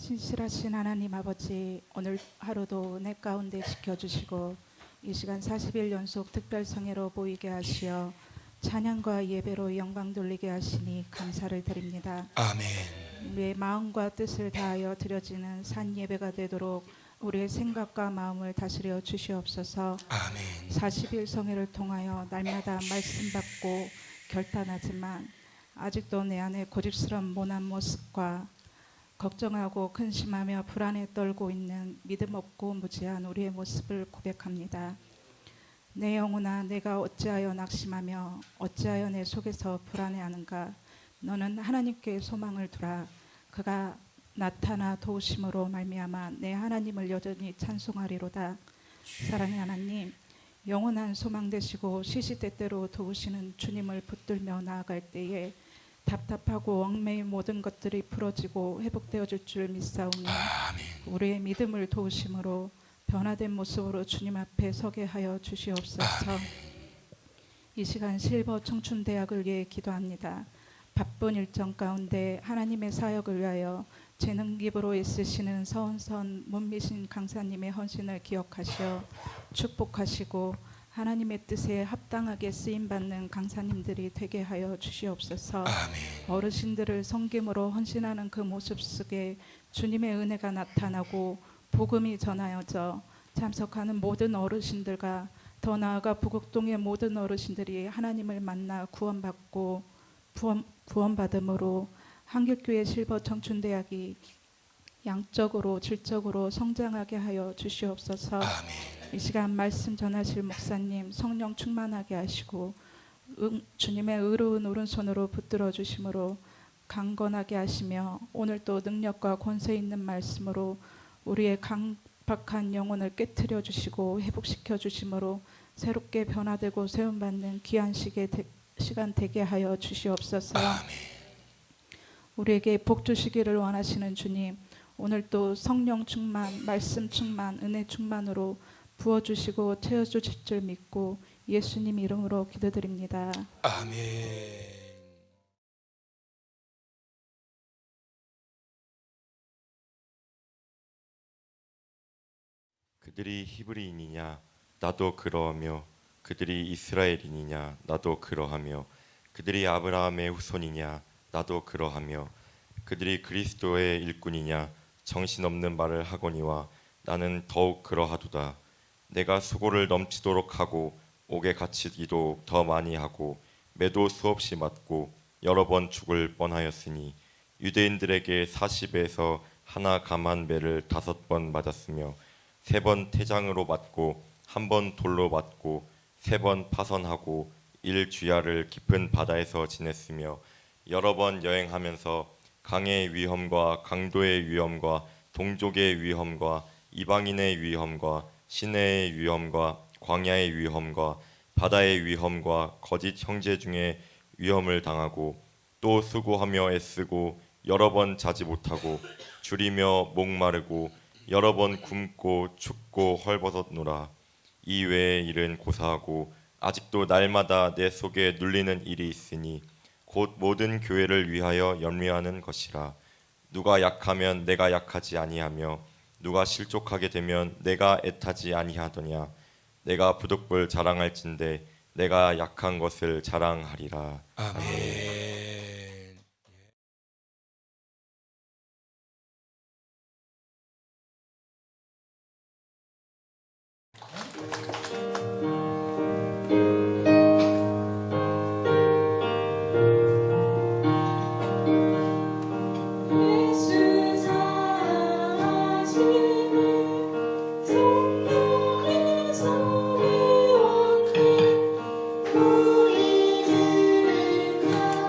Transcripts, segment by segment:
신실하신 하나님 아버지, 오늘 하루도 내 가운데 지켜주시고 이 시간 40일 연속 특별성회로 보이게 하시어 찬양과 예배로 영광 돌리게 하시니 감사를 드립니다. 아멘. 우리의 마음과 뜻을 다하여 드려지는 산 예배가 되도록 우리의 생각과 마음을 다스려 주시옵소서. 아멘. 40일 성회를 통하여 날마다 말씀 받고 결단하지만 아직도 내 안에 고집스러운 모난 모습과 걱정하고 근심하며 불안에 떨고 있는 믿음 없고 무지한 우리의 모습을 고백합니다. 내 영혼아, 내가 어찌하여 낙심하며 어찌하여 내 속에서 불안해하는가? 너는 하나님께 소망을 두라. 그가 나타나 도우심으로 말미암아 내 하나님을 여전히 찬송하리로다. 사랑의 하나님, 영원한 소망 되시고 시시때때로 도우시는 주님을 붙들며 나아갈 때에 답답하고 얽매인 모든 것들이 풀어지고 회복되어질 줄 믿사오니 우리의 믿음을 도우심으로 변화된 모습으로 주님 앞에 서게 하여 주시옵소서. 이 시간 실버 청춘대학을 위해 기도합니다. 바쁜 일정 가운데 하나님의 사역을 위하여 재능 기부로 애쓰시는 서은선 문미신 강사님의 헌신을 기억하시어 축복하시고 하나님의 뜻에 합당하게 쓰임받는 강사님들이 되게 하여 주시옵소서. 아멘. 어르신들을 섬김으로 헌신하는 그 모습 속에 주님의 은혜가 나타나고 복음이 전하여져 참석하는 모든 어르신들과 더 나아가 부곡동의 모든 어르신들이 하나님을 만나 구원받고 구원받음으로 한길교회 실버 청춘대학이 양적으로 질적으로 성장하게 하여 주시옵소서. 아멘. 이 시간 말씀 전하실 목사님 성령 충만하게 하시고 주님의 의로운 오른손으로 붙들어 주심으로 강건하게 하시며 오늘 또 능력과 권세 있는 말씀으로 우리의 강박한 영혼을 깨트려 주시고 회복시켜 주심으로 새롭게 변화되고 세움받는 귀한 시간 되게 하여 주시옵소서. 아멘. 우리에게 복 주시기를 원하시는 주님, 오늘 또 성령 충만, 말씀 충만, 은혜 충만으로 부어주시고 채워주실 줄 믿고 예수님 이름으로 기도드립니다. 아멘. 그들이 히브리인이냐 나도 그러하며 그들이 이스라엘인이냐 나도 그러하며 그들이 아브라함의 후손이냐 나도 그러하며 그들이 그리스도의 일꾼이냐 정신없는 말을 하거니와 나는 더욱 그러하도다. 내가 수고를 넘치도록 하고 옥에 갇히기도 더 많이 하고 매도 수없이 맞고 여러 번 죽을 뻔하였으니 유대인들에게 40에서 하나 감한 매를 5번 맞았으며 3번 태장으로 맞고 1번 돌로 맞고 3번 파선하고 1주야를 깊은 바다에서 지냈으며 여러 번 여행하면서 강의 위험과 강도의 위험과 동족의 위험과 이방인의 위험과 시내의 위험과 광야의 위험과 바다의 위험과 거짓 형제 중에 위험을 당하고 또 수고하며 애쓰고 여러 번 자지 못하고 줄이며 목마르고 여러 번 굶고 춥고 헐벗었노라. 이 외의 일은 고사하고 아직도 날마다 내 속에 눌리는 일이 있으니 곧 모든 교회를 위하여 염려하는 것이라. 누가 약하면 내가 약하지 아니하며 누가 실족하게 되면 내가 애타지 아니하더냐. 내가 부득불 자랑할진대 내가 약한 것을 자랑하리라. 아멘. 우리들을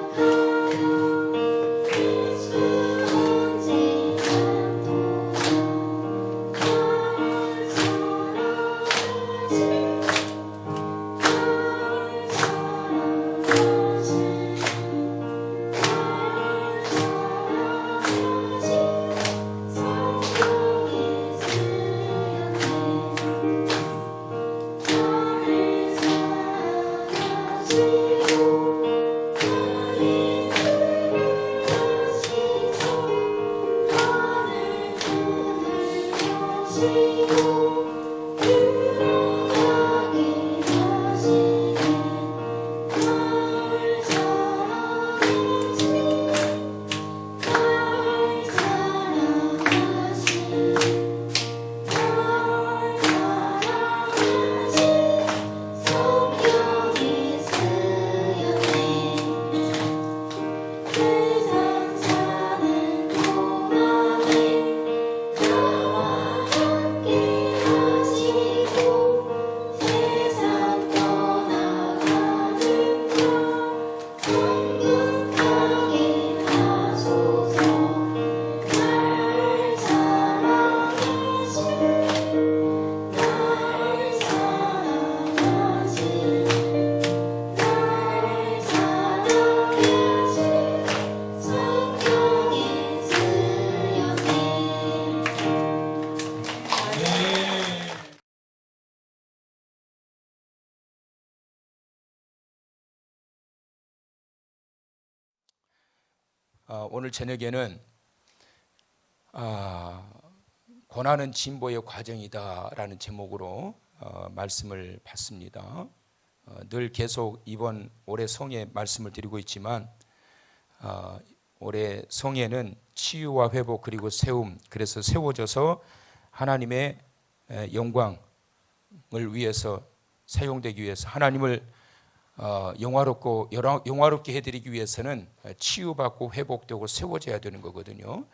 오늘 저녁에는 고난은 진보의 과정이다라는 제목으로 말씀을 받습니다. 늘 계속 이번 올해 성에 말씀을 드리고 있지만 올해 성에는 치유와 회복 그리고 세움, 그래서 세워져서 하나님의 영광을 위해서 사용되기 위해서 하나님을 영화롭게 해드리기 위해서는 치유받고 회복되고 세워져야 되는 거거든요.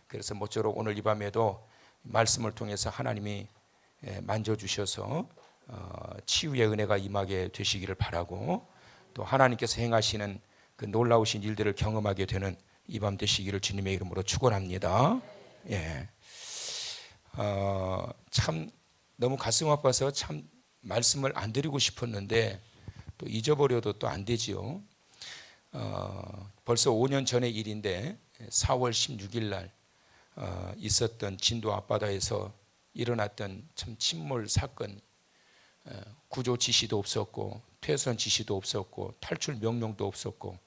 그래서 모쪼록 오늘 이 밤에도 말씀을 통해서 하나님이 만져주셔서 치유의 은혜가 임하게 되시기를 바라고, 또 하나님께서 행하시는 그 놀라우신 일들을 경험하게 되는 이 밤 되시기를 주님의 이름으로 축원합니다. 예. 참 너무 가슴 아파서 참 말씀을 안 드리고 싶었는데 또 잊어버려도 또 안 되지요. 벌써 5년 전의 일인데 4월 16일 날 있었던 진도 앞바다에서 일어났던 참 침몰 사건, 구조 지시도 없었고 퇴선 지시도 없었고 탈출 명령도 없었고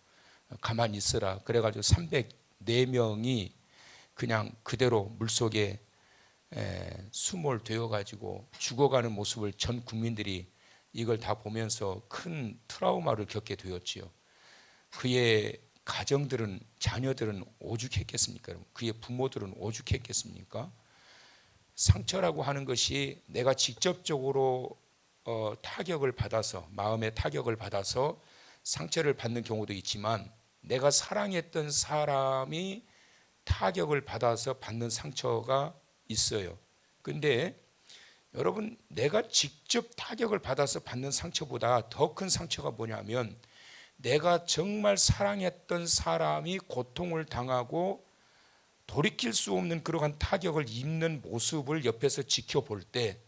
가만히 있으라 그래가지고 304명이 그냥 그대로 물속에 수몰되어 가지고 죽어가는 모습을 전 국민들이 이걸 다 보면서 큰 트라우마를 겪게 되었지요. 그의 가정들은, 자녀들은 오죽했겠습니까? 그의 부모들은 오죽했겠습니까? 상처라고 하는 것이 내가 직접적으로 타격을 받아서, 마음의 타격을 받아서 상처를 받는 경우도 있지만 내가 사랑했던 사람이 타격을 받아서 받는 상처가 있어요. 근데 여러분, 내가 직접 타격을 받아서 받는 상처보다 더 큰 상처가 뭐냐면 내가 정말 사랑했던 사람이 고통을 당하고 돌이킬 수 없는 그러한 타격을 입는 모습을 옆에서 지켜볼 때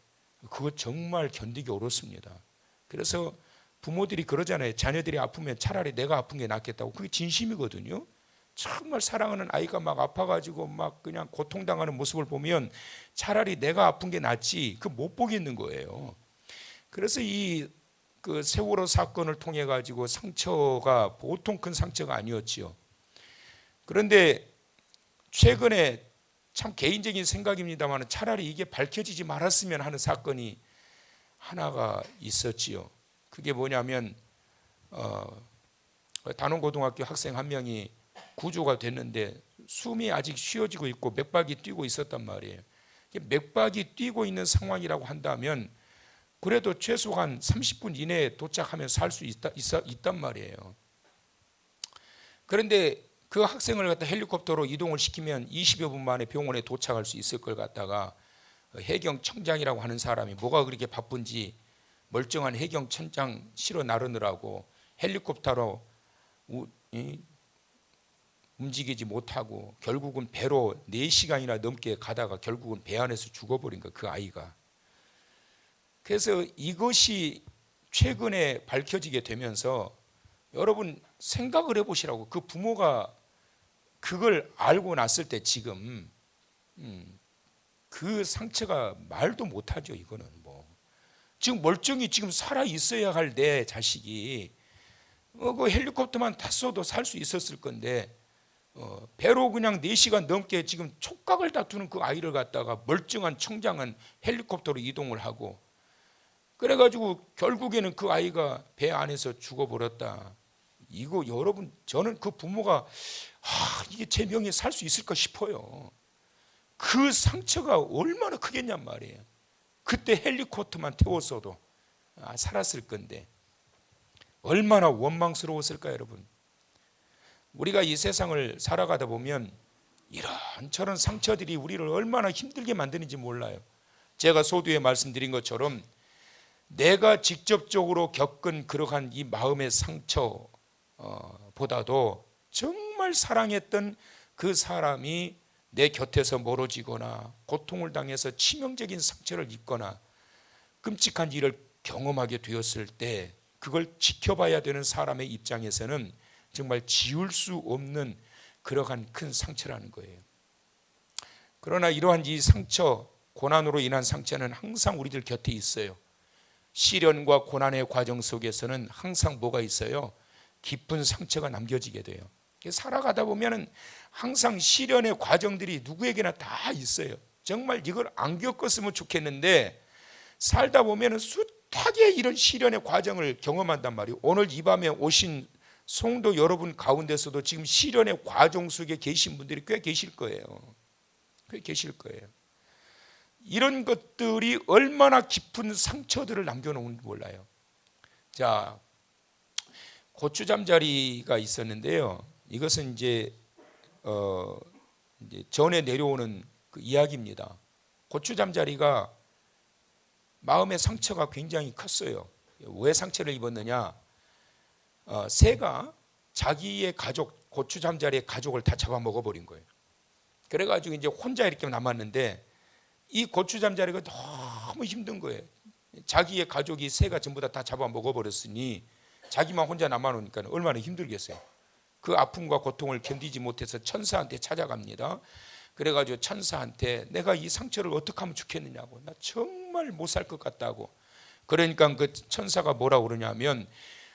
그거 정말 견디기 어렵습니다. 그래서 부모들이 그러잖아요. 자녀들이 아프면 차라리 내가 아픈 게 낫겠다고. 그게 진심이거든요. 정말 사랑하는 아이가 막 아파가지고 막 그냥 고통당하는 모습을 보면 차라리 내가 아픈 게 낫지 그 못 보겠는 거예요. 그래서 그 세월호 사건을 통해 가지고 상처가 보통 큰 상처가 아니었지요. 그런데 최근에 참 개인적인 생각입니다만 차라리 이게 밝혀지지 말았으면 하는 사건이 하나가 있었지요. 그게 뭐냐면 단원고등학교 학생 한 명이 구조가 됐는데 숨이 아직 쉬어지고 있고 맥박이 뛰고 있었단 말이에요. 맥박이 뛰고 있는 상황이라고 한다면 그래도 최소한 30분 이내에 도착하면 살 수 있단 말이에요. 그런데 그 학생을 갖다 헬리콥터로 이동을 시키면 20여 분 만에 병원에 도착할 수 있을 걸 갖다가 해경청장이라고 하는 사람이 뭐가 그렇게 바쁜지 멀쩡한 해경청장 실어 나르느라고 헬리콥터로 움직이지 못하고 결국은 배로 4시간이나 넘게 가다가 결국은 배 안에서 죽어버린 거야, 그 아이가. 그래서 이것이 최근에 밝혀지게 되면서 여러분 생각을 해보시라고. 그 부모가 그걸 알고 났을 때 지금 그 상처가 말도 못하죠. 이거는 뭐 지금 멀쩡히 지금 살아 있어야 할 내 자식이 그 헬리콥터만 탔어도 살 수 있었을 건데 배로 그냥 4시간 넘게 지금 촉각을 다투는 그 아이를 갖다가 멀쩡한 청장은 헬리콥터로 이동을 하고 그래가지고 결국에는 그 아이가 배 안에서 죽어버렸다. 이거 여러분, 저는 그 부모가 이게 제 명예 살 수 있을까 싶어요. 그 상처가 얼마나 크겠냔 말이에요. 그때 헬리콥터만 태웠어도 살았을 건데 얼마나 원망스러웠을까. 여러분, 우리가 이 세상을 살아가다 보면 이런저런 상처들이 우리를 얼마나 힘들게 만드는지 몰라요. 제가 소두에 말씀드린 것처럼 내가 직접적으로 겪은 그러한 이 마음의 상처보다도 정말 사랑했던 그 사람이 내 곁에서 멀어지거나 고통을 당해서 치명적인 상처를 입거나 끔찍한 일을 경험하게 되었을 때 그걸 지켜봐야 되는 사람의 입장에서는 정말 지울 수 없는 그러한 큰 상처라는 거예요. 그러나 이러한 이 상처, 고난으로 인한 상처는 항상 우리들 곁에 있어요. 시련과 고난의 과정 속에서는 항상 뭐가 있어요? 깊은 상처가 남겨지게 돼요. 살아가다 보면은 항상 시련의 과정들이 누구에게나 다 있어요. 정말 이걸 안 겪었으면 좋겠는데 살다 보면은 숱하게 이런 시련의 과정을 경험한단 말이에요. 오늘 이 밤에 오신 성도 여러분 가운데서도 지금 시련의 과정 속에 계신 분들이 꽤 계실 거예요. 꽤 계실 거예요. 이런 것들이 얼마나 깊은 상처들을 남겨놓은지 몰라요. 자, 고추잠자리가 있었는데요. 이것은 이제 전에 내려오는 그 이야기입니다. 고추잠자리가 마음의 상처가 굉장히 컸어요. 왜 상처를 입었느냐? 새가 자기의 가족, 고추잠자리의 가족을 다 잡아먹어버린 거예요. 그래가지고 이제 혼자 이렇게 남았는데 이 고추잠자리가 너무 힘든 거예요. 자기의 가족이 새가 전부 다 잡아먹어버렸으니 자기만 혼자 남아놓으니까 얼마나 힘들겠어요. 그 아픔과 고통을 견디지 못해서 천사한테 찾아갑니다. 그래가지고 천사한테 내가 이 상처를 어떻게 하면 좋겠느냐고, 나 정말 못 살 것 같다고. 그러니까 그 천사가 뭐라고 그러냐면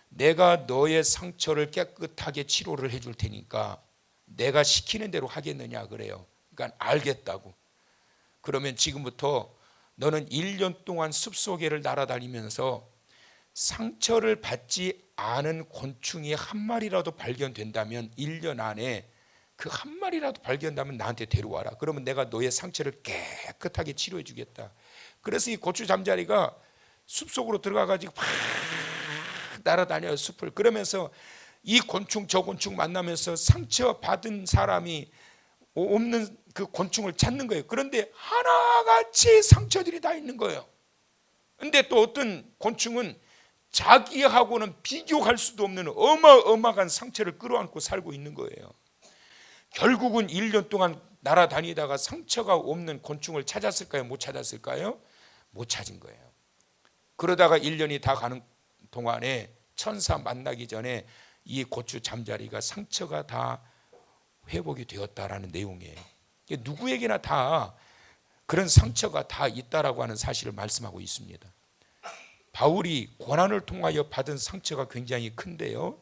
내가 너의 상처를 깨끗하게 치료를 해줄 테니까 내가 시키는 대로 하겠느냐 그래요. 그러니까 알겠다고. 그러면 지금부터 너는 1년 동안 숲속에를 날아다니면서 상처를 받지 않은 곤충이 한 마리라도 발견된다면 1년 안에 그 한 마리라도 발견되면 나한테 데려와라. 그러면 내가 너의 상처를 깨끗하게 치료해 주겠다. 그래서 이 고추 잠자리가 숲속으로 들어가가지고 막 날아다녀요, 숲을. 그러면서 이 곤충 저 곤충 만나면서 상처받은 사람이 없는 그 곤충을 찾는 거예요. 그런데 하나같이 상처들이 다 있는 거예요. 근데 또 어떤 곤충은 자기하고는 비교할 수도 없는 어마어마한 상처를 끌어안고 살고 있는 거예요. 결국은 1년 동안 날아다니다가 상처가 없는 곤충을 찾았을까요? 못 찾았을까요? 못 찾은 거예요. 그러다가 1년이 다 가는 동안에 천사 만나기 전에 이 고추 잠자리가 상처가 다 회복이 되었다라는 내용이에요. 누구에게나 다 그런 상처가 다 있다라고 하는 사실을 말씀하고 있습니다. 바울이 고난을 통하여 받은 상처가 굉장히 큰데요,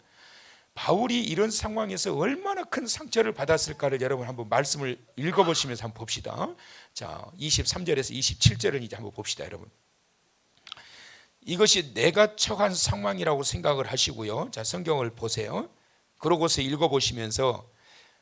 바울이 이런 상황에서 얼마나 큰 상처를 받았을까를 여러분 한번 말씀을 읽어보시면서 한번 봅시다. 자, 23절에서 27절은 이제 한번 봅시다, 여러분. 이것이 내가 처한 상황이라고 생각을 하시고요. 자, 성경을 보세요. 그러고서 읽어보시면서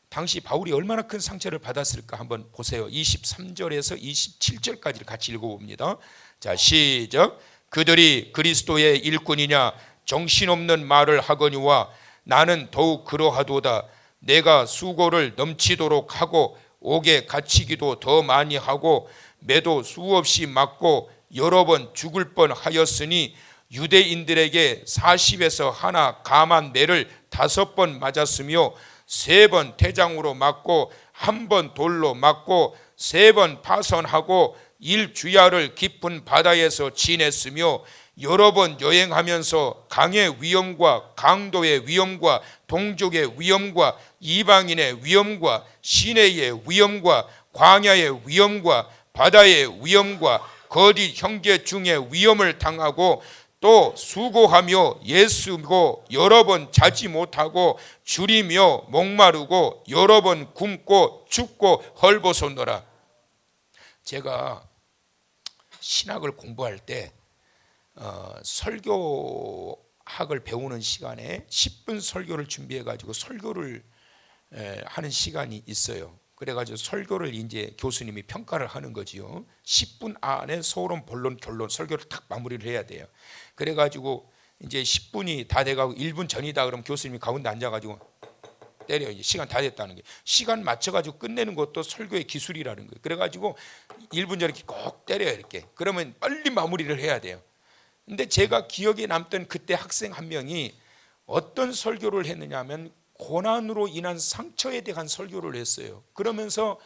당시 바울이 얼마나 큰 상처를 받았을까 한번 보세요. 23절에서 27절까지를 같이 읽어봅니다. 자, 시작. 그들이 그리스도의 일꾼이냐 정신없는 말을 하거니와 나는 더욱 그러하도다. 내가 수고를 넘치도록 하고 옥에 갇히기도 더 많이 하고 매도 수없이 맞고 여러 번 죽을 뻔하였으니 유대인들에게 40에서 하나 감한 매를 5번 맞았으며 3번 태장으로 맞고 1번 돌로 맞고 3번 파선하고 1주야를 깊은 바다에서 지냈으며 여러 번 여행하면서 강의 위험과 강도의 위험과 동족의 위험과 이방인의 위험과 시내의 위험과 광야의 위험과 바다의 위험과 거짓 형제 중에 위험을 당하고 또 수고하며 예수고 여러 번 자지 못하고 줄이며 목마르고 여러 번 굶고 춥고 헐벗었노라. 제가 신학을 공부할 때 설교학을 배우는 시간에 10분 설교를 준비해 가지고 설교를 하는 시간이 있어요. 그래가지고 설교를 이제 교수님이 평가를 하는 거지요. 10분 안에 서론, 본론, 결론, 설교를 딱 마무리를 해야 돼요. 그래가지고 이제 10분이 다 돼가고 1분 전이다 그러면 교수님이 가운데 앉아가지고 때려요. 이제 시간 다 됐다는 게. 시간 맞춰가지고 끝내는 것도 설교의 기술이라는 거예요. 그래가지고 1분 전에 이렇게 꼭 때려요, 이렇게. 그러면 빨리 마무리를 해야 돼요. 근데 제가 기억에 남던 그때 학생 한 명이 어떤 설교를 했느냐 하면 고난으로 인한 상처에 대한 설교를 했어요. 그러면서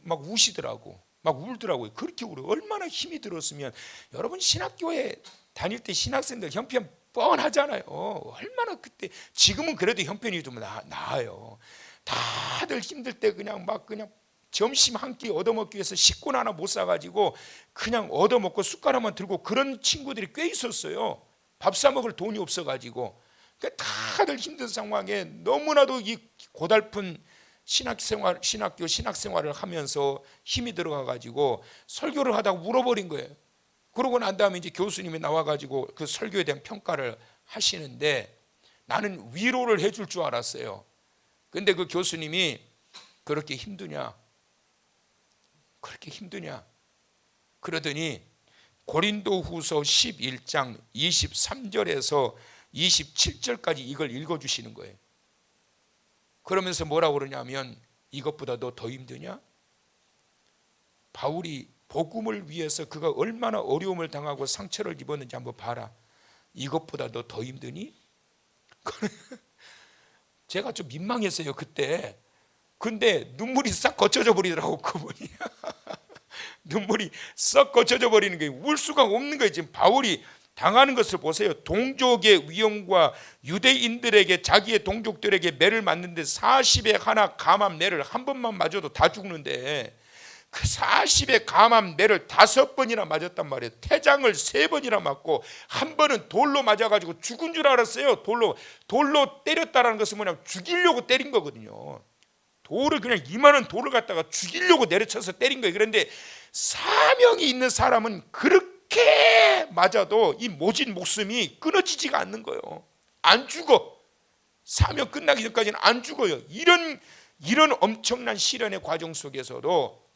막 우시더라고, 막 울더라고요. 그렇게 울어요. 얼마나 힘이 들었으면. 여러분 신학교에 다닐 때 신학생들 형편 뻔하잖아요. 얼마나 그때, 지금은 그래도 형편이 좀 나아요. 다들 힘들 때 그냥 점심 한 끼 얻어먹기 위해서 식권 하나 못 사가지고 그냥 얻어먹고 숟가락만 들고 그런 친구들이 꽤 있었어요. 밥 사 먹을 돈이 없어가지고. 그러니까 다들 힘든 상황에 너무나도 이 고달픈 신학생활을 하면서 힘이 들어가가지고 설교를 하다가 울어버린 거예요. 그러고 난 다음에 이제 교수님이 나와가지고 그 설교에 대한 평가를 하시는데 나는 위로를 해줄 줄 알았어요. 근데 그 교수님이 그렇게 힘드냐? 그러더니 고린도후서 11장 23절에서 27절까지 이걸 읽어주시는 거예요. 그러면서 뭐라고 그러냐면 이것보다 너 더 힘드냐? 바울이 복음을 위해서 그가 얼마나 어려움을 당하고 상처를 입었는지 한번 봐라. 이것보다 너 더 힘드니? 제가 좀 민망했어요 그때. 근데 눈물이 싹 거쳐져 버리더라고 그분이. 눈물이 싹 거쳐져 버리는 거예요. 울 수가 없는 거예요. 지금 바울이 당하는 것을 보세요. 동족의 위험과 유대인들에게 자기의 동족들에게 매를 맞는데 40에 하나 감암 매를 한 번만 맞아도 다 죽는데 그 40에 감암 매를 5번이나 맞았단 말이에요. 태장을 3번이나 맞고 한 번은 돌로 맞아가지고 죽은 줄 알았어요. 돌로 때렸다라는 것은 뭐냐면 죽이려고 때린 거거든요. 돌을 그냥 이만한 돌을 갖다가 죽이려고 내려쳐서 때린 거예요. 그런데 사명이 있는 사람은 그렇게 맞아도 이 모진 목숨이 끊어지지가 않는 거예요. 안 죽어. 사명 끝나기 전까지는 안 죽어요. 이런 엄청난 시련의 과정 속에서도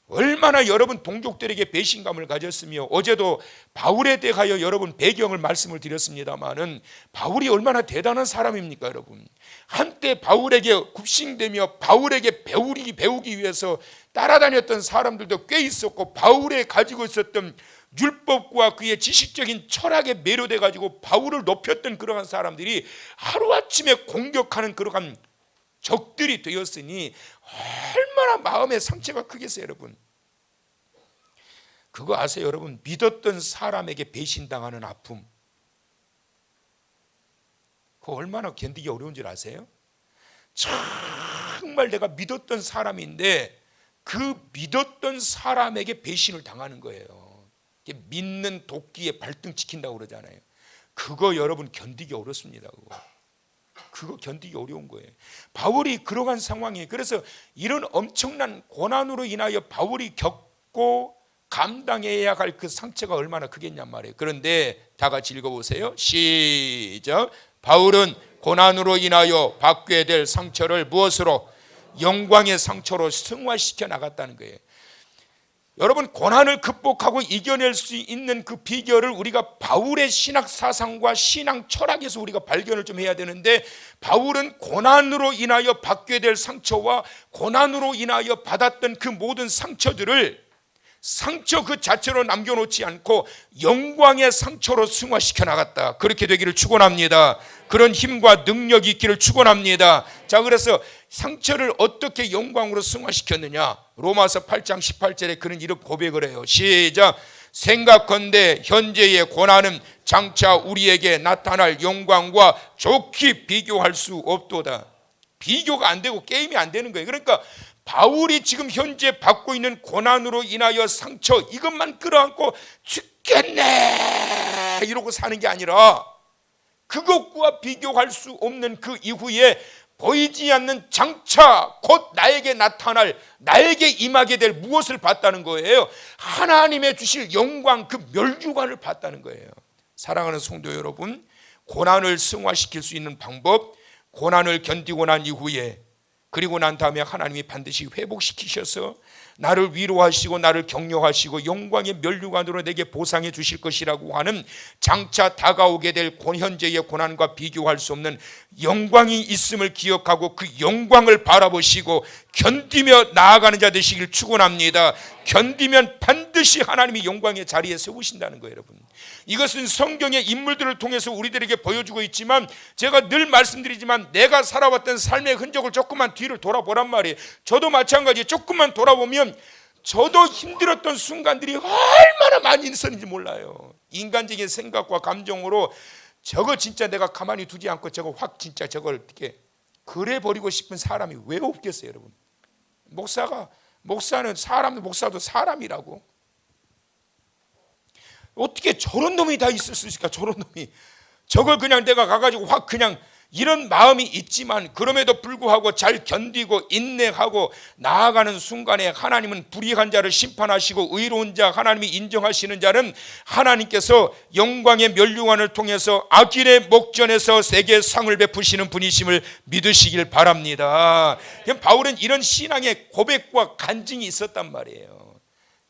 얼마나 여러분 동족들에게 배신감을 가졌으며 어제도 바울에 대하여 여러분 배경을 말씀을 드렸습니다마는 바울이 얼마나 대단한 사람입니까 여러분. 한때 바울에게 굽신대며 바울에게 배우기 위해서 따라다녔던 사람들도 꽤 있었고 바울에 가지고 있었던 율법과 그의 지식적인 철학에 매료돼 가지고 바울을 높였던 그러한 사람들이 하루아침에 공격하는 그러한 적들이 되었으니 얼마나 마음의 상처가 크겠어요 여러분. 그거 아세요 여러분? 믿었던 사람에게 배신당하는 아픔, 그거 얼마나 견디기 어려운 줄 아세요? 정말 내가 믿었던 사람인데 그 믿었던 사람에게 배신을 당하는 거예요. 믿는 도끼에 발등 찍힌다고 그러잖아요. 그거 여러분 견디기 어렵습니다. 그거 견디기 어려운 거예요. 바울이 그러한 상황이에요. 그래서 이런 엄청난 고난으로 인하여 바울이 겪고 감당해야 할 그 상처가 얼마나 크겠냔 말이에요. 그런데 다 같이 읽어보세요. 시작. 바울은 고난으로 인하여 받게 될 상처를 무엇으로? 영광의 상처로 승화시켜 나갔다는 거예요. 여러분 고난을 극복하고 이겨낼 수 있는 그 비결을 우리가 바울의 신학 사상과 신앙 철학에서 우리가 발견을 좀 해야 되는데 바울은 고난으로 인하여 받게 될 상처와 고난으로 인하여 받았던 그 모든 상처들을 상처 그 자체로 남겨놓지 않고 영광의 상처로 승화시켜 나갔다. 그렇게 되기를 축원합니다. 그런 힘과 능력이 있기를 축원합니다. 자, 그래서 상처를 어떻게 영광으로 승화시켰느냐? 로마서 8장 18절에 그는 이렇게 고백을 해요. 시작. 생각컨대 현재의 고난은 장차 우리에게 나타날 영광과 좋게 비교할 수 없도다. 비교가 안 되고 게임이 안 되는 거예요. 그러니까 바울이 지금 현재 받고 있는 고난으로 인하여 상처 이것만 끌어안고 죽겠네 이러고 사는 게 아니라 그것과 비교할 수 없는 그 이후에 보이지 않는 장차 곧 나에게 나타날 나에게 임하게 될 무엇을 봤다는 거예요? 하나님의 주실 영광 그 멸류관을 봤다는 거예요. 사랑하는 성도 여러분, 고난을 승화시킬 수 있는 방법, 고난을 견디고 난 이후에 그리고 난 다음에 하나님이 반드시 회복시키셔서 나를 위로하시고 나를 격려하시고 영광의 멸류관으로 내게 보상해 주실 것이라고 하는 장차 다가오게 될 현재의 고난과 비교할 수 없는 영광이 있음을 기억하고 그 영광을 바라보시고 견디며 나아가는 자 되시길 축원합니다. 견디면 반드시 하나님이 영광의 자리에 세우신다는 거예요 여러분. 이것은 성경의 인물들을 통해서 우리들에게 보여주고 있지만 제가 늘 말씀드리지만 내가 살아왔던 삶의 흔적을 조금만 뒤를 돌아보란 말이에요. 저도 마찬가지예요. 조금만 돌아보면 저도 힘들었던 순간들이 얼마나 많이 있었는지 몰라요. 인간적인 생각과 감정으로 저거 진짜 내가 가만히 두지 않고 저거 확 진짜 저걸 어떻게 그래 버리고 싶은 사람이 왜 없겠어요 여러분. 목사는 사람도 목사도 사람이라고. 어떻게 저런 놈이 다 있을 수 있을까? 저런 놈이 저걸 그냥 내가 가가지고 확 그냥 이런 마음이 있지만 그럼에도 불구하고 잘 견디고 인내하고 나아가는 순간에 하나님은 불의한 자를 심판하시고 의로운 자 하나님이 인정하시는 자는 하나님께서 영광의 면류관을 통해서 악인의 목전에서 세계 상을 베푸시는 분이심을 믿으시길 바랍니다. 바울은 이런 신앙의 고백과 간증이 있었단 말이에요.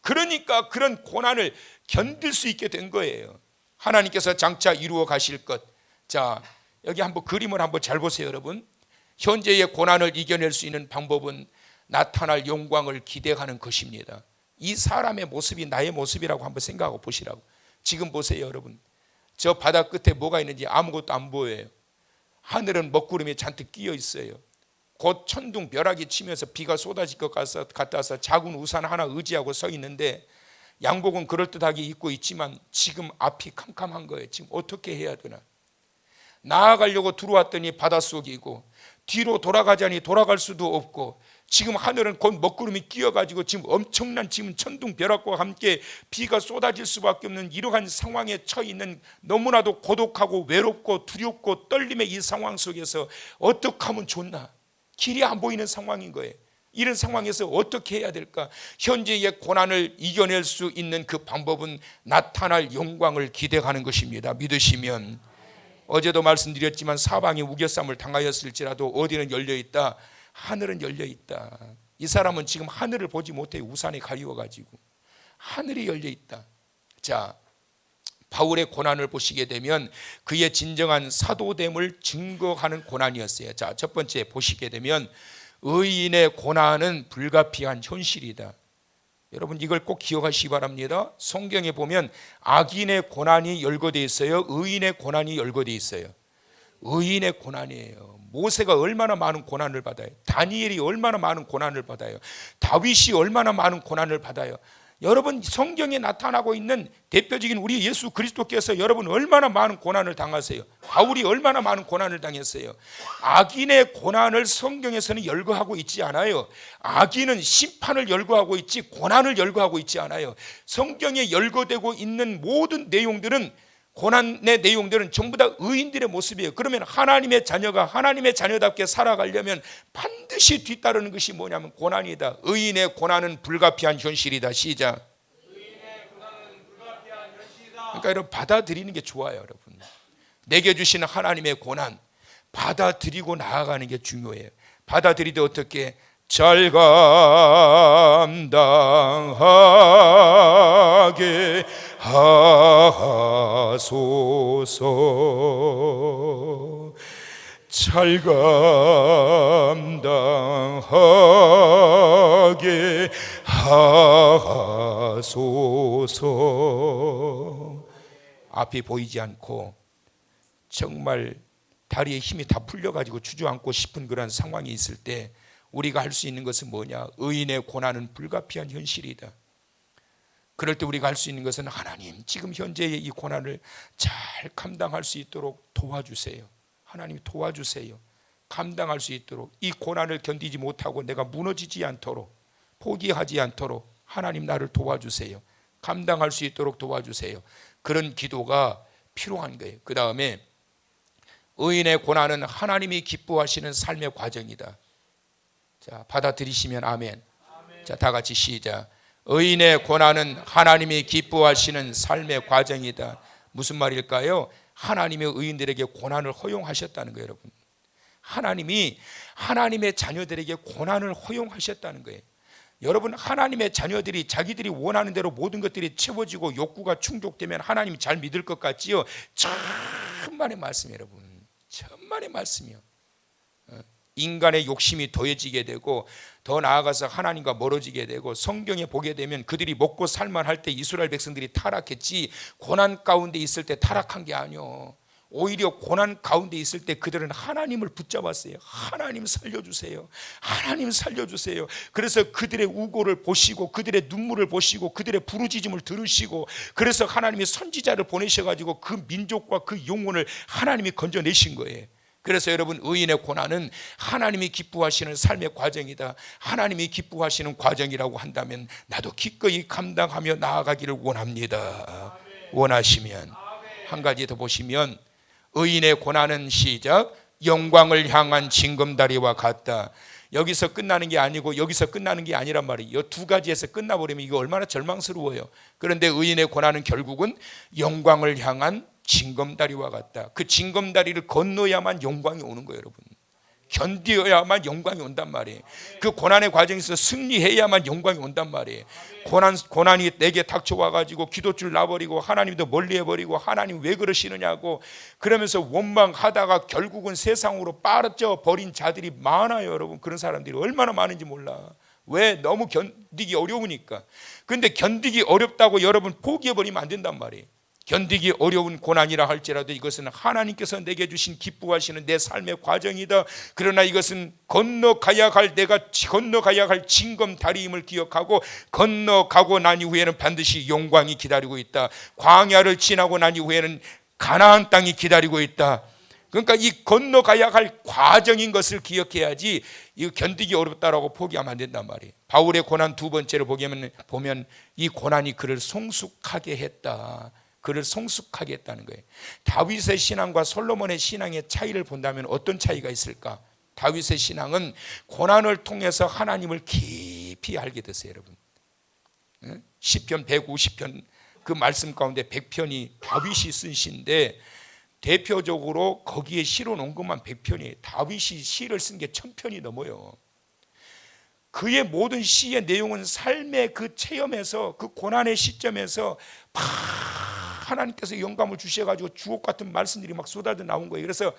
그러니까 그런 고난을 견딜 수 있게 된 거예요. 하나님께서 장차 이루어 가실 것. 자, 여기 한번 그림을 한번 잘 보세요, 여러분. 현재의 고난을 이겨낼 수 있는 방법은 나타날 영광을 기대하는 것입니다. 이 사람의 모습이 나의 모습이라고 한번 생각하고 보시라고. 지금 보세요, 여러분. 저 바다 끝에 뭐가 있는지 아무것도 안 보여요. 하늘은 먹구름이 잔뜩 끼어 있어요. 곧 천둥 벼락이 치면서 비가 쏟아질 것 같아서 작은 우산 하나 의지하고 서 있는데 양복은 그럴듯하게 입고 있지만 지금 앞이 캄캄한 거예요. 지금 어떻게 해야 되나. 나아가려고 들어왔더니 바닷속이고 뒤로 돌아가자니 돌아갈 수도 없고 지금 하늘은 곧 먹구름이 끼어가지고 지금 엄청난 지금 천둥벼락과 함께 비가 쏟아질 수밖에 없는 이러한 상황에 처해 있는 너무나도 고독하고 외롭고 두렵고 떨림의 이 상황 속에서 어떻게 하면 좋나. 길이 안 보이는 상황인 거예요. 이런 상황에서 어떻게 해야 될까? 현재의 고난을 이겨낼 수 있는 그 방법은 나타날 영광을 기대하는 것입니다. 믿으시면. 어제도 말씀드렸지만 사방이 우겨쌈을 당하였을지라도 어디는 열려있다? 하늘은 열려있다. 이 사람은 지금 하늘을 보지 못해 우산에 가리워가지고 하늘이 열려있다. 자, 바울의 고난을 보시게 되면 그의 진정한 사도됨을 증거하는 고난이었어요. 자, 첫 번째 보시게 되면 의인의 고난은 불가피한 현실이다. 여러분 이걸 꼭 기억하시기 바랍니다. 성경에 보면 악인의 고난이 열거되어 있어요. 의인의 고난이 열거되어 있어요. 의인의 고난이에요. 모세가 얼마나 많은 고난을 받아요. 다니엘이 얼마나 많은 고난을 받아요. 다윗이 얼마나 많은 고난을 받아요. 여러분 성경에 나타나고 있는 대표적인 우리 예수 그리스도께서 여러분 얼마나 많은 고난을 당하세요. 바울이 얼마나 많은 고난을 당했어요. 악인의 고난을 성경에서는 열거하고 있지 않아요. 악인은 심판을 열거하고 있지 고난을 열거하고 있지 않아요. 성경에 열거되고 있는 모든 내용들은 고난의 내용들은 전부 다 의인들의 모습이에요. 그러면 하나님의 자녀가 하나님의 자녀답게 살아가려면 반드시 뒤따르는 것이 뭐냐면 고난이다. 의인의 고난은 불가피한 현실이다. 시작. 의인의 고난은 불가피한 현실이다. 그러니까 여러분 받아들이는 게 좋아요. 여러분 내게 주시는 하나님의 고난 받아들이고 나아가는 게 중요해요. 받아들이되 어떻게 잘 감당하게 하소서. 잘 감당하게 하소서. 앞이 보이지 않고 정말 다리에 힘이 다 풀려가지고 주저앉고 싶은 그런 상황이 있을 때 우리가 할 수 있는 것은 뭐냐? 의인의 고난은 불가피한 현실이다. 그럴 때 우리가 할 수 있는 것은 하나님 지금 현재의 이 고난을 잘 감당할 수 있도록 도와주세요. 하나님 도와주세요. 감당할 수 있도록 이 고난을 견디지 못하고 내가 무너지지 않도록 포기하지 않도록 하나님 나를 도와주세요. 감당할 수 있도록 도와주세요. 그런 기도가 필요한 거예요. 그 다음에 의인의 고난은 하나님이 기뻐하시는 삶의 과정이다. 자, 받아들이시면 아멘. 자, 다 같이 시작. 의인의 고난은 하나님이 기뻐하시는 삶의 과정이다. 무슨 말일까요? 하나님의 의인들에게 고난을 허용하셨다는 거예요, 여러분. 하나님이 하나님의 자녀들에게 고난을 허용하셨다는 거예요. 여러분 하나님의 자녀들이 자기들이 원하는 대로 모든 것들이 채워지고 욕구가 충족되면 하나님이 잘 믿을 것 같지요? 천만의 말씀이에요, 여러분. 천만의 말씀이요. 인간의 욕심이 더해지게 되고 더 나아가서 하나님과 멀어지게 되고 성경에 보게 되면 그들이 먹고 살만할 때 이스라엘 백성들이 타락했지 고난 가운데 있을 때 타락한 게 아니요. 오히려 고난 가운데 있을 때 그들은 하나님을 붙잡았어요. 하나님 살려주세요. 하나님 살려주세요. 그래서 그들의 우고를 보시고 그들의 눈물을 보시고 그들의 부르짖음을 들으시고 그래서 하나님이 선지자를 보내셔가지고 그 민족과 그 영혼을 하나님이 건져내신 거예요. 그래서 여러분 의인의 고난은 하나님이 기뻐하시는 삶의 과정이다. 하나님이 기뻐하시는 과정이라고 한다면 나도 기꺼이 감당하며 나아가기를 원합니다. 원하시면 한 가지 더 보시면 의인의 고난은 시작 영광을 향한 징검다리와 같다. 여기서 끝나는 게 아니고 여기서 끝나는 게 아니란 말이에요. 이 두 가지에서 끝나버리면 이거 얼마나 절망스러워요. 그런데 의인의 고난은 결국은 영광을 향한 징검다리와 같다. 그 징검다리를 건너야만 영광이 오는 거예요, 여러분. 견디어야만 영광이 온단 말이에요. 그 고난의 과정에서 승리해야만 영광이 온단 말이에요. 고난이 내게 닥쳐와가지고 기도줄 놔버리고 하나님도 멀리해버리고 하나님 왜 그러시느냐고 그러면서 원망하다가 결국은 세상으로 빠져 버린 자들이 많아요, 여러분. 그런 사람들이 얼마나 많은지 몰라. 왜? 너무 견디기 어려우니까. 근데 견디기 어렵다고 여러분 포기해버리면 안 된단 말이에요. 견디기 어려운 고난이라 할지라도 이것은 하나님께서 내게 주신 기뻐하시는 내 삶의 과정이다. 그러나 이것은 내가 건너가야 할 징검다리임을 기억하고 건너가고 난 이후에는 반드시 영광이 기다리고 있다. 광야를 지나고 난 이후에는 가나안 땅이 기다리고 있다. 그러니까 이 건너가야 할 과정인 것을 기억해야지 이거 견디기 어렵다라고 포기하면 안 된단 말이에요. 바울의 고난 두 번째를 보면 이 고난이 그를 성숙하게 했다. 그를 성숙하게 했다는 거예요. 다윗의 신앙과 솔로몬의 신앙의 차이를 본다면 어떤 차이가 있을까? 다윗의 신앙은 고난을 통해서 하나님을 깊이 알게 됐어요, 여러분. 시편 150편 그 말씀 가운데 100편이 다윗이 쓴 시인데 대표적으로 거기에 실어 놓은 것만 100편이에요. 다윗이 시를 쓴 게 1000편이 넘어요. 그의 모든 시의 내용은 삶의 그 체험에서 그 고난의 시점에서 하나님께서 영감을 주셔가지고 주옥 같은 말씀들이 막 쏟아져 나온 거예요. 그래서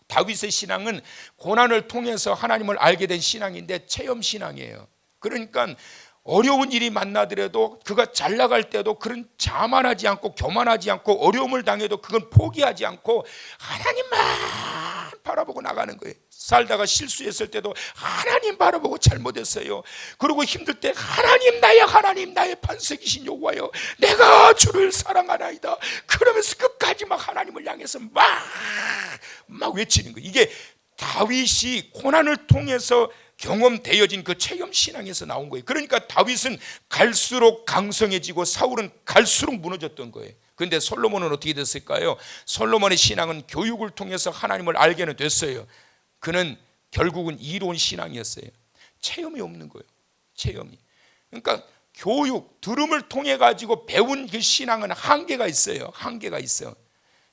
다윗의 신앙은 고난을 통해서 하나님을 알게 된 신앙인데 체험 신앙이에요. 그러니까 어려운 일이 만나더라도 그가 잘 나갈 때도 그런 자만하지 않고 교만하지 않고 어려움을 당해도 그건 포기하지 않고 하나님만 바라보고 나가는 거예요. 살다가 실수했을 때도 하나님 바라보고 잘못했어요. 그리고 힘들 때 하나님 나의 반석이신 여호와여 내가 주를 사랑하나이다. 그러면서 끝까지 막 하나님을 향해서 막 외치는 거예요. 이게 다윗이 고난을 통해서 경험되어진 그 체험 신앙에서 나온 거예요. 그러니까 다윗은 갈수록 강성해지고 사울은 갈수록 무너졌던 거예요. 그런데 솔로몬은 어떻게 됐을까요? 솔로몬의 신앙은 교육을 통해서 하나님을 알게는 됐어요. 그는 결국은 이로운 신앙이었어요. 체험이 없는 거예요. 체험이. 그러니까 교육, 들음을 통해 가지고 배운 그 신앙은 한계가 있어요. 한계가 있어.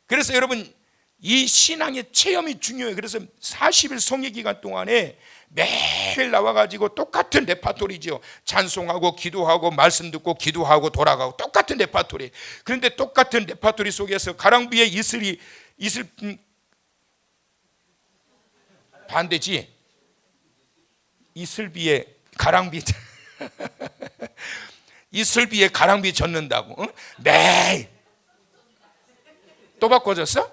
그래서 여러분 이 신앙의 체험이 중요해요. 그래서 40일 성회 기간 동안에 매일 나와가지고 똑같은 레파토리죠. 찬송하고 기도하고 말씀 듣고 기도하고 돌아가고 똑같은 레파토리. 그런데 똑같은 레파토리 속에서 가랑비에 이슬 반대지. 이슬비에 가랑비 이슬비에 가랑비 젓는다고. 응? 매일 또 바꿔줬어?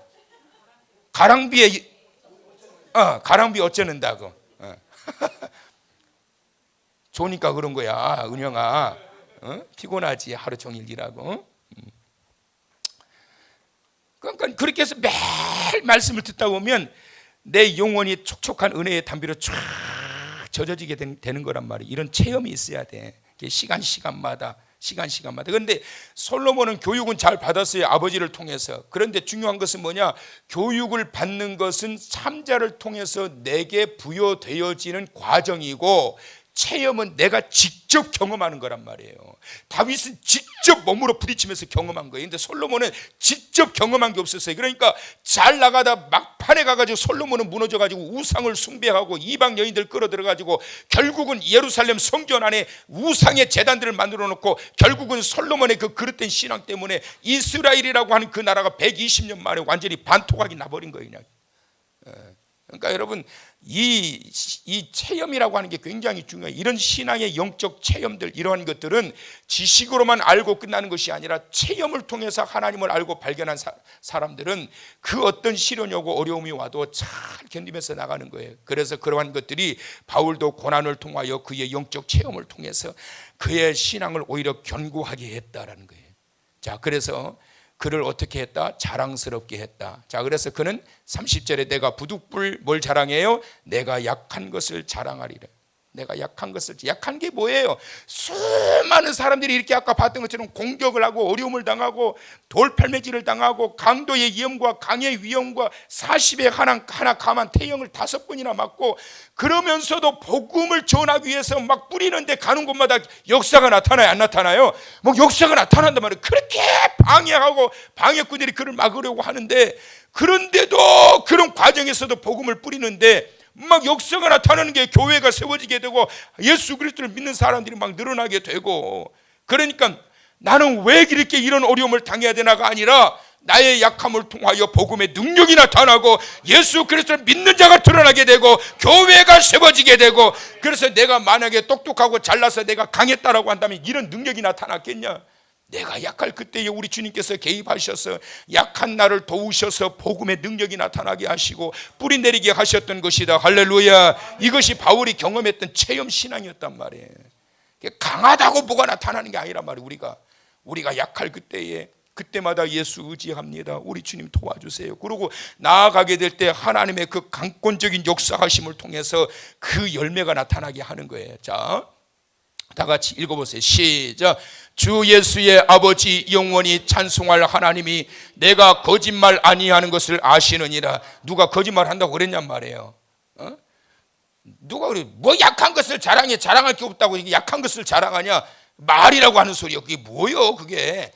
가랑비에 가랑비 어쩌는다고. 좋으니까 그런 거야, 은영아. 피곤하지 하루 종일 일하고. 그러니까 그렇게 해서 매일 말씀을 듣다 보면 내 영혼이 촉촉한 은혜의 담비로 쫙 젖어지게 되는 거란 말이에요. 이런 체험이 있어야 돼. 시간마다. 그런데 솔로몬은 교육은 잘 받았어요. 아버지를 통해서. 그런데 중요한 것은 뭐냐? 교육을 받는 것은 참자를 통해서 내게 부여되어지는 과정이고 체험은 내가 직접 경험하는 거란 말이에요. 다윗은 직접 몸으로 부딪히면서 경험한 거예요. 근데 솔로몬은 직접 경험한 게 없었어요. 그러니까 잘 나가다 막판에 가가지고 솔로몬은 무너져가지고 우상을 숭배하고 이방 여인들 끌어들여가지고 결국은 예루살렘 성전 안에 우상의 제단들을 만들어 놓고 결국은 솔로몬의 그 그릇된 신앙 때문에 이스라엘이라고 하는 그 나라가 120년 만에 완전히 반토막이 나버린 거예요. 그냥. 그러니까 여러분 이 체험이라고 하는 게 굉장히 중요해요. 이런 신앙의 영적 체험들, 이러한 것들은 지식으로만 알고 끝나는 것이 아니라 체험을 통해서 하나님을 알고 발견한 사람들은 그 어떤 시련이 오고 어려움이 와도 잘 견디면서 나가는 거예요. 그래서 그러한 것들이 바울도 고난을 통하여 그의 영적 체험을 통해서 그의 신앙을 오히려 견고하게 했다라는 거예요. 자, 그래서 그를 어떻게 했다? 자랑스럽게 했다. 자, 그래서 그는 30절에 내가 부득불 뭘 자랑해요? 내가 약한 것을 자랑하리라. 내가 약한 것을, 약한 게 뭐예요? 수많은 사람들이 이렇게 아까 봤던 것처럼 공격을 하고 어려움을 당하고 돌팔매질을 당하고 강도의 위험과 강의 위험과 40에 하나 감한 태형을 5번이나 맞고, 그러면서도 복음을 전하기 위해서 막 뿌리는데 가는 곳마다 역사가 나타나요, 안 나타나요? 뭐 역사가 나타난단 말이에요. 그렇게 방해하고 방해꾼들이 그를 막으려고 하는데, 그런데도 그런 과정에서도 복음을 뿌리는데 막 역사가 나타나는 게 교회가 세워지게 되고 예수 그리스도를 믿는 사람들이 막 늘어나게 되고, 그러니까 나는 왜 이렇게 이런 어려움을 당해야 되나가 아니라 나의 약함을 통하여 복음의 능력이 나타나고 예수 그리스도를 믿는 자가 드러나게 되고 교회가 세워지게 되고, 그래서 내가 만약에 똑똑하고 잘나서 내가 강했다라고 한다면 이런 능력이 나타났겠냐? 내가 약할 그때에 우리 주님께서 개입하셔서 약한 나를 도우셔서 복음의 능력이 나타나게 하시고 뿌리 내리게 하셨던 것이다. 할렐루야. 이것이 바울이 경험했던 체험 신앙이었단 말이에요. 강하다고 뭐가 나타나는 게 아니란 말이에요. 우리가 약할 그때에, 그때마다 예수 의지합니다. 우리 주님 도와주세요. 그리고 나아가게 될 때 하나님의 그 강권적인 역사하심을 통해서 그 열매가 나타나게 하는 거예요. 자, 다 같이 읽어보세요. 시작. 주 예수의 아버지 영원히 찬송할 하나님이 내가 거짓말 아니하는 것을 아시느니라. 누가 거짓말 한다고 그랬냔 말이에요. 누가 그래? 뭐 약한 것을 자랑해? 자랑할 게 없다고 이게 약한 것을 자랑하냐? 말이라고 하는 소리요. 그게 뭐예요, 그게?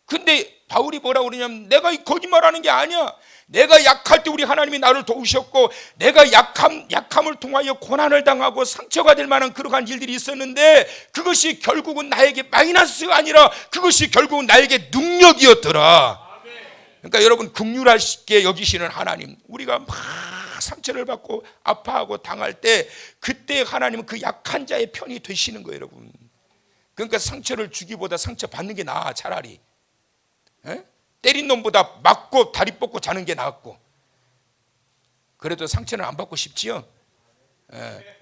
근데 바울이 뭐라고 그러냐면 내가 거짓말하는 게 아니야. 내가 약할 때 우리 하나님이 나를 도우셨고, 내가 약함을 통하여 고난을 당하고 상처가 될 만한 그러한 일들이 있었는데 그것이 결국은 나에게 마이너스가 아니라 그것이 결국은 나에게 능력이었더라. 그러니까 여러분, 긍휼하게 여기시는 하나님, 우리가 막 상처를 받고 아파하고 당할 때 그때 하나님은 그 약한 자의 편이 되시는 거예요, 여러분. 그러니까 상처를 주기보다 상처 받는 게 나아, 차라리. 에? 때린 놈보다 맞고 다리 뻗고 자는 게 낫고. 그래도 상처는 안 받고 싶지요.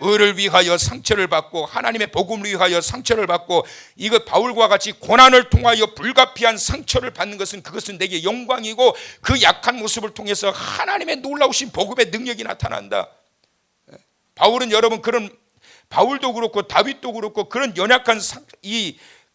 의를 위하여 상처를 받고 하나님의 복음을 위하여 상처를 받고, 이것 바울과 같이 고난을 통하여 불가피한 상처를 받는 것은 그것은 내게 영광이고 그 약한 모습을 통해서 하나님의 놀라우신 복음의 능력이 나타난다. 바울은 여러분, 그런 바울도 그렇고 다윗도 그렇고 그런 연약한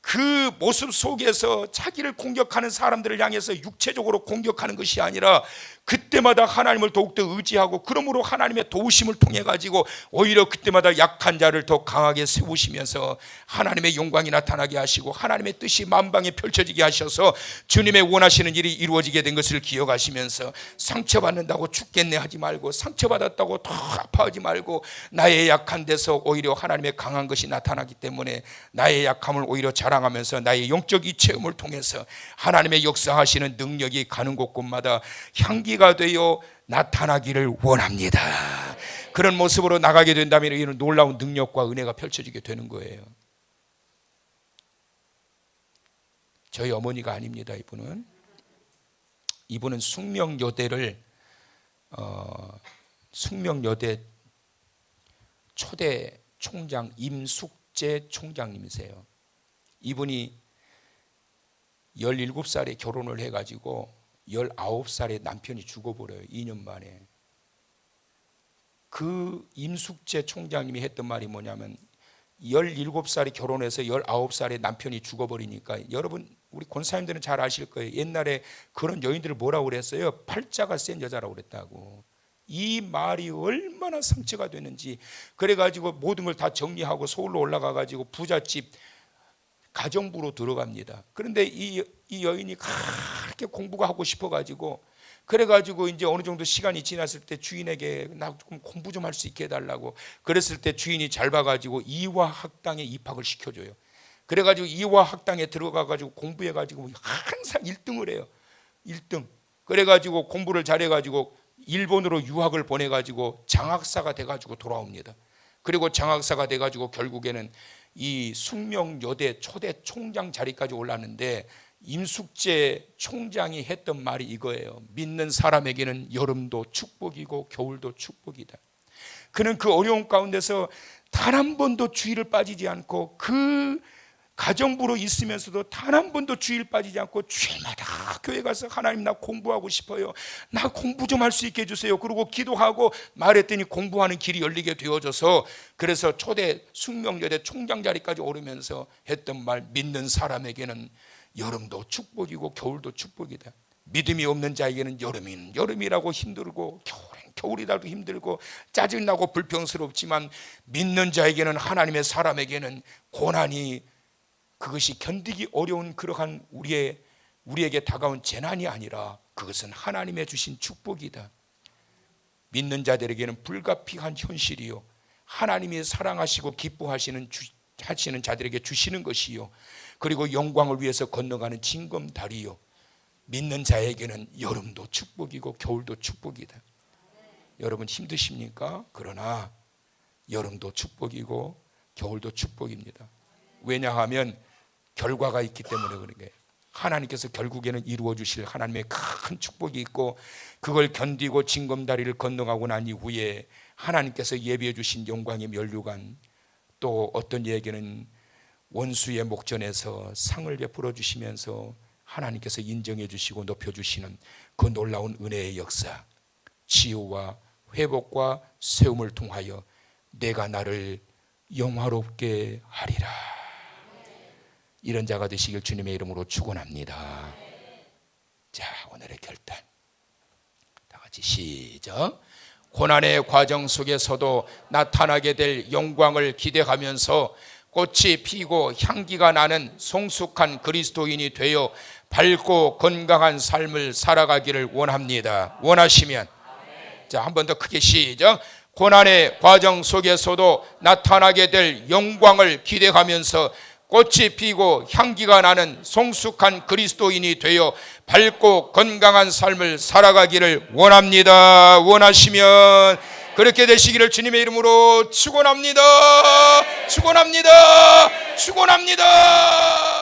그 모습 속에서 자기를 공격하는 사람들을 향해서 육체적으로 공격하는 것이 아니라 그때마다 하나님을 더욱더 의지하고, 그러므로 하나님의 도우심을 통해 가지고 오히려 그때마다 약한 자를 더 강하게 세우시면서 하나님의 영광이 나타나게 하시고 하나님의 뜻이 만방에 펼쳐지게 하셔서 주님의 원하시는 일이 이루어지게 된 것을 기억하시면서 상처받는다고 죽겠네 하지 말고, 상처받았다고 더 아파하지 말고, 나의 약한 데서 오히려 하나님의 강한 것이 나타나기 때문에 나의 약함을 오히려 자랑하면서 나의 영적 이 체험을 통해서 하나님의 역사하시는 능력이 가는 곳곳마다 향기가 되어 나타나기를 원합니다. 그런 모습으로 나가게 된다면 이런 놀라운 능력과 은혜가 펼쳐지게 되는 거예요. 저희 어머니가 아닙니다. 이분은 숙명여대 초대 총장 임숙재 총장님이세요. 이분이 17살에 결혼을 해가지고 19살에 남편이 죽어버려요. 2년 만에. 그 임숙재 총장님이 했던 말이 뭐냐면, 17살에 결혼해서 19살에 남편이 죽어버리니까, 여러분 우리 권사님들은 잘 아실 거예요. 옛날에 그런 여인들을 뭐라고 그랬어요? 팔자가 센 여자라고 그랬다고. 이 말이 얼마나 상처가 되는지. 그래가지고 모든 걸 다 정리하고 서울로 올라가가지고 부잣집 가정부로 들어갑니다. 그런데 이 여인이 그렇게 공부가 하고 싶어가지고, 그래가지고 이제 어느 정도 시간이 지났을 때 주인에게 나 좀 공부 좀 할 수 있게 해달라고 그랬을 때 주인이 잘 봐가지고 이화학당에 입학을 시켜줘요. 그래가지고 이화학당에 들어가가지고 공부해가지고 항상 1등을 해요. 1등. 그래가지고 공부를 잘해가지고 일본으로 유학을 보내가지고 장학사가 돼가지고 돌아옵니다. 그리고 장학사가 돼가지고 결국에는 이 숙명여대 초대 총장 자리까지 올랐는데, 임숙재 총장이 했던 말이 이거예요. 믿는 사람에게는 여름도 축복이고 겨울도 축복이다. 그는 그 어려운 가운데서 단 한 번도 주의를 빠지지 않고 그 가정부로 있으면서도 단 한 번도 주일 빠지지 않고 주일마다 교회 가서 하나님 나 공부하고 싶어요. 나 공부 좀 할 수 있게 해주세요. 그리고 기도하고 말했더니 공부하는 길이 열리게 되어져서 그래서 초대 숙명여대 총장 자리까지 오르면서 했던 말, 믿는 사람에게는 여름도 축복이고 겨울도 축복이다. 믿음이 없는 자에게는 여름은 여름이라고 힘들고 겨울엔 겨울이라도 힘들고 짜증나고 불평스럽지만 믿는 자에게는 하나님의 사람에게는 고난이 그것이 견디기 어려운 그러한 우리에게 다가온 재난이 아니라 그것은 하나님의 주신 축복이다. 믿는 자들에게는 불가피한 현실이요 하나님이 사랑하시고 기뻐하시는 자들에게 주시는 것이요 그리고 영광을 위해서 건너가는 징검다리요 믿는 자에게는 여름도 축복이고 겨울도 축복이다. 여러분 힘드십니까? 그러나 여름도 축복이고 겨울도 축복입니다. 왜냐하면 결과가 있기 때문에 그런 거예요. 하나님께서 결국에는 이루어 주실 하나님의 큰 축복이 있고 그걸 견디고 징검다리를 건너가고 난 이후에 하나님께서 예비해 주신 영광의 면류관 또 어떤 이에게는 원수의 목전에서 상을 베풀어 주시면서 하나님께서 인정해 주시고 높여 주시는 그 놀라운 은혜의 역사 치유와 회복과 세움을 통하여 내가 나를 영화롭게 하리라. 이런 자가 되시길 주님의 이름으로 축원합니다. 자, 오늘의 결단 다 같이 시작. 고난의 과정 속에서도 나타나게 될 영광을 기대하면서 꽃이 피고 향기가 나는 성숙한 그리스도인이 되어 밝고 건강한 삶을 살아가기를 원합니다. 원하시면 자, 한 번 더 크게 시작. 고난의 과정 속에서도 나타나게 될 영광을 기대하면서 꽃이 피고 향기가 나는 성숙한 그리스도인이 되어 밝고 건강한 삶을 살아가기를 원합니다. 원하시면 그렇게 되시기를 주님의 이름으로 축원합니다. 축원합니다. 축원합니다.